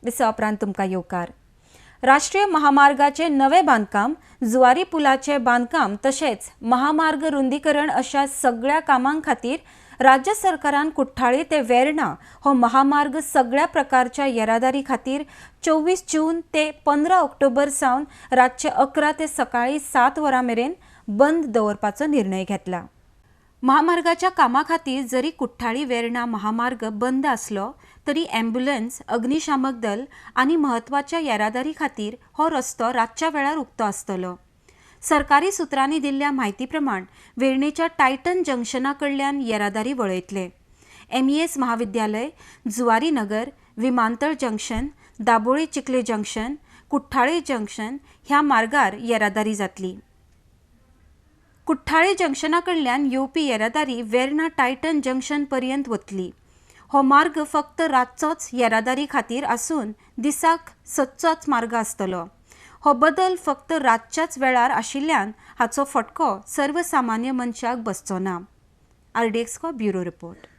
Visa उपरांत तुमकां येवकार। राष्ट्रीय महामार्गाचे नवे बांदकाम, जुवारी पुलाचे बांदकाम तशेंच महामार्ग रुंदीकरण अशा सगळ्या कामां खातीर राज्य सरकारान कुठ्ठाळी ते वेर्णा हो महामार्ग सगळ्या प्रकारच्या येरादारी खातीर 24 जून ते 15 ऑक्टोबर सावन रातचे 11 ते सकाळी 7 वरां मेरेन बंद दवरपाचो निर्णय घेतला। महामार्गाच्या कामा खातीर जरी कुठ्ठाळी वेर्णा महामार्ग बंद आसलो तरी ॲम्ब्युलन्स, अग्निशामक दल आनी महत्वाच्या येरादारी खातीर हो रस्तो रातच्या वेळार उक्तो आसतलो। सरकारी सुत्रांनी दिल्ल्या म्हायती प्रमाण वेर्णेच्या टायटन जंक्शना कडल्यान येरादारी वळयतले। MES महाविद्यालय, जुवारी नगर, विमानतळ junction, Dabole Chikhale junction, Kuthale junction ह्या मार्गार येरादारी जातली। कुठ्ठाळे जंक्शना कडल्यान येवपी येरादारी वेर्णा टायटन जंक्शन पर्यंत वतली। हो मार्ग फक्त रातचोच येरादारी खातीर आसून दिसाक सदचोच मार्ग आसतलो। हो बदल फक्त रातच्याच वेळार आशिल्ल्यान हाचो फटको सर्वसामान्य मनशाक बसचो ना। RDX को ब्युरो रिपोर्ट।